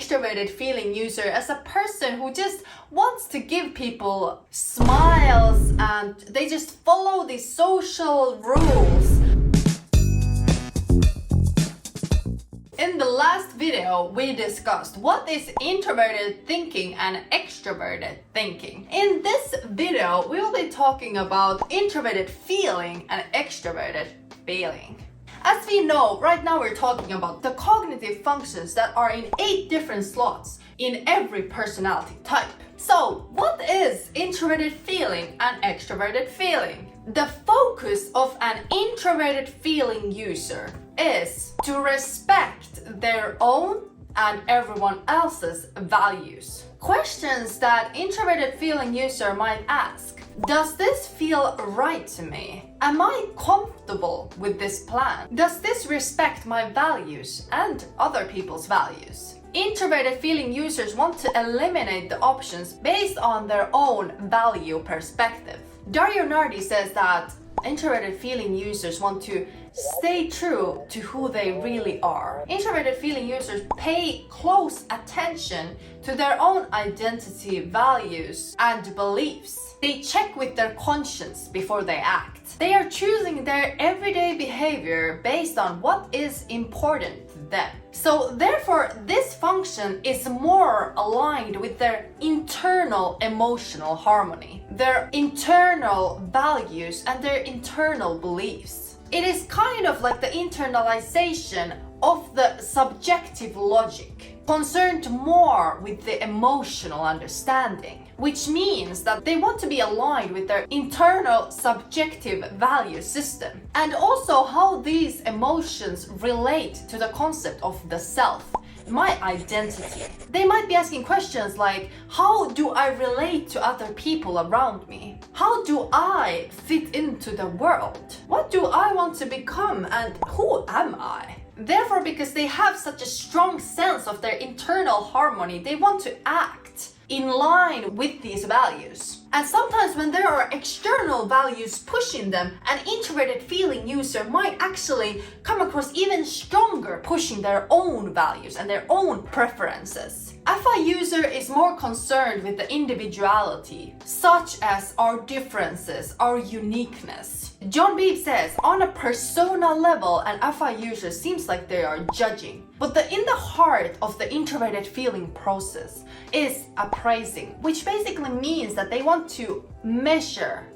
extroverted feeling user as a person who just wants to give people smiles and they just follow the social rules. In the last video, we discussed what is introverted thinking and extroverted thinking. In this video, we will be talking about introverted feeling and extroverted feeling. As we know, right now we're talking about the cognitive functions that are in 8 different slots in every personality type. So, what is introverted feeling and extroverted feeling? The focus of an introverted feeling user is to respect their own and everyone else's values. Questions that introverted feeling user might ask: does this feel right to me? Am I comfortable with this plan? Does this respect my values and other people's values? Introverted feeling users want to eliminate the options based on their own value perspective. Dario Nardi says that introverted feeling users want to stay true to who they really are. Introverted feeling users pay close attention to their own identity, values, and beliefs. They check with their conscience before they act. They are choosing their everyday behavior based on what is important to them. So therefore, this function is more aligned with their internal emotional harmony, their internal values, and their internal beliefs. It is kind of like the internalization of the subjective logic, concerned more with the emotional understanding, which means that they want to be aligned with their internal subjective value system, and also how these emotions relate to the concept of the self, my identity. They might be asking questions like, how do I relate to other people around me? How do I fit into the world? What do I want to become and who am I? Therefore, because they have such a strong sense of their internal harmony, they want to act in line with these values. And sometimes when there are external values pushing them, an introverted feeling user might actually come across even stronger, pushing their own values and their own preferences. FI user is more concerned with the individuality, such as our differences, our uniqueness. John Beebe says, on a persona level, an FI user seems like they are judging, but in the heart of the introverted feeling process is appraising, which basically means that they want to measure,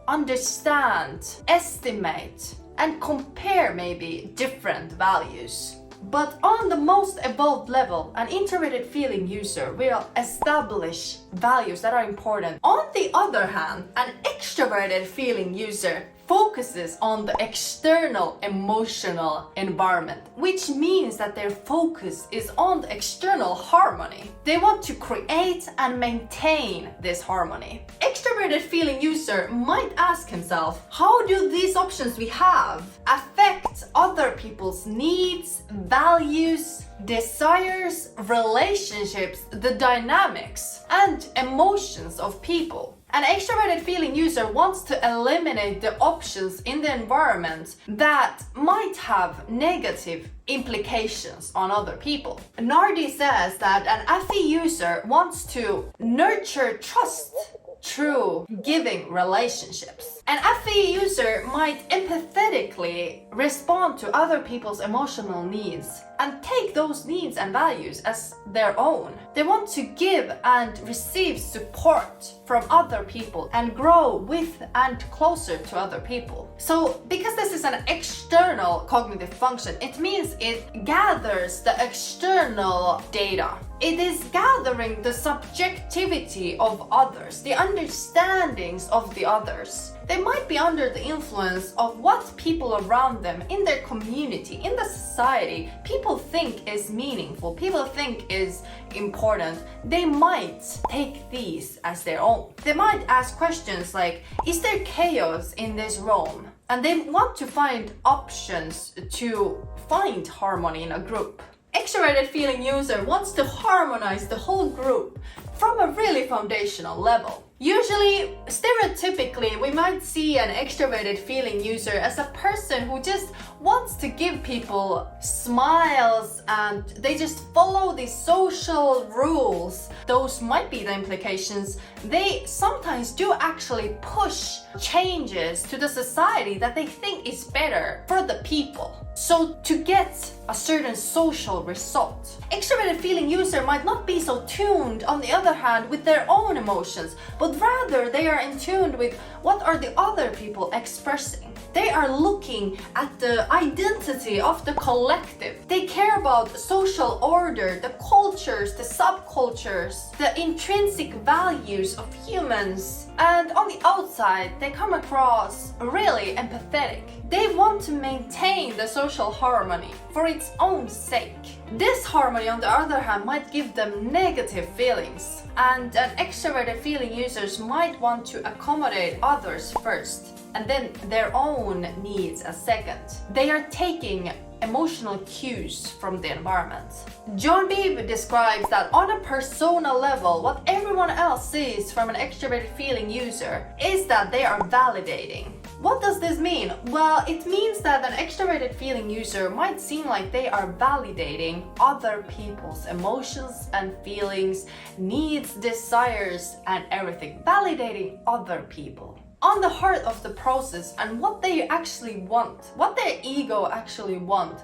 understand, estimate, and compare maybe different values. But on the most evolved level, an introverted feeling user will establish values that are important. On the other hand, an extroverted feeling user focuses on the external emotional environment, which means that their focus is on the external harmony. They want to create and maintain this harmony. Extroverted feeling user might ask himself, how do these options we have affect other people's needs, values, desires, relationships, the dynamics, and emotions of people? An extroverted feeling user wants to eliminate the options in the environment that might have negative implications on other people. Nardi says that an FE user wants to nurture trust through giving relationships. An FE user might empathetically respond to other people's emotional needs and take those needs and values as their own. They want to give and receive support from other people and grow with and closer to other people. So because this is an external cognitive function, it means it gathers the external data. It is gathering the subjectivity of others, the understandings of the others. They might be under the influence of what people around them in their community, in the society, people think is meaningful, people think is important. They might take these as their own. They might ask questions like, is there chaos in this realm? And they want to find options to find harmony in a group. Extroverted feeling user wants to harmonize the whole group from a really foundational level. Usually, stereotypically, we might see an extroverted feeling user as a person who just wants to give people smiles and they just follow the social rules. Those might be the implications. They sometimes do actually push changes to the society that they think is better for the people. So to get a certain social result. Extroverted feeling user might not be so tuned, on the other hand, with their own emotions, but rather they are in tune with what are the other people expressing. They are looking at the identity of the collective. They care about social order, the cultures, the subcultures, the intrinsic values of humans. And on the outside, they come across really empathetic. They want to maintain the social harmony for its own sake. This harmony, on the other hand, might give them negative feelings. And an extroverted feeling users might want to accommodate others first, and then their own needs a second. They are taking emotional cues from the environment. John Beebe describes that on a personal level, what everyone else sees from an extroverted feeling user is that they are validating. What does this mean? Well, it means that an extroverted feeling user might seem like they are validating other people's emotions and feelings, needs, desires, and everything. Validating other people. On the heart of the process and what they actually want, what their ego actually want,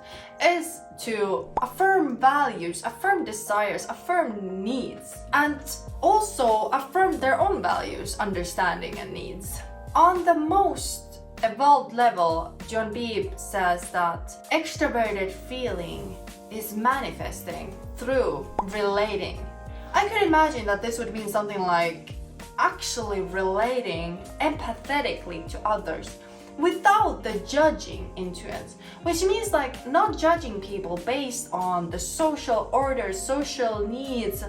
is to affirm values, affirm desires, affirm needs, and also affirm their own values, understanding, and needs. On the most evolved level, John Beebe says that extroverted feeling is manifesting through relating. I could imagine that this would mean something like actually relating empathetically to others without the judging influence, which means like not judging people based on the social order, social needs,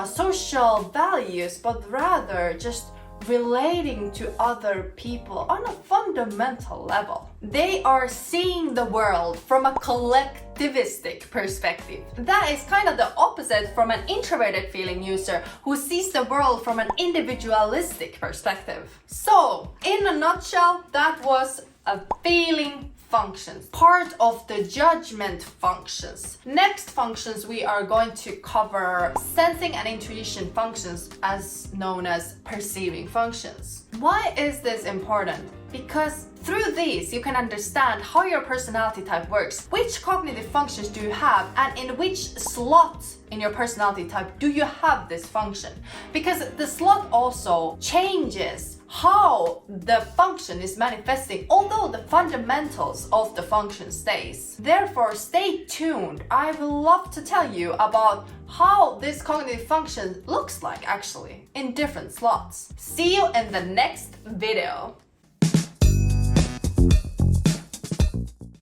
social values, but rather just relating to other people on a fundamental level. They are seeing the world from a collectivistic perspective. That is kind of the opposite from an introverted feeling user who sees the world from an individualistic perspective. So, in a nutshell, that was a feeling functions, part of the judgment functions. Next functions we are going to cover sensing and intuition functions, as known as perceiving functions. Why is this important? Because through these you can understand how your personality type works, which cognitive functions do you have, and in which slot in your personality type do you have this function. Because the slot also changes how the function is manifesting, although the fundamentals of the function stays. Therefore, stay tuned. I would love to tell you about how this cognitive function looks like actually in different slots. See you in the next video.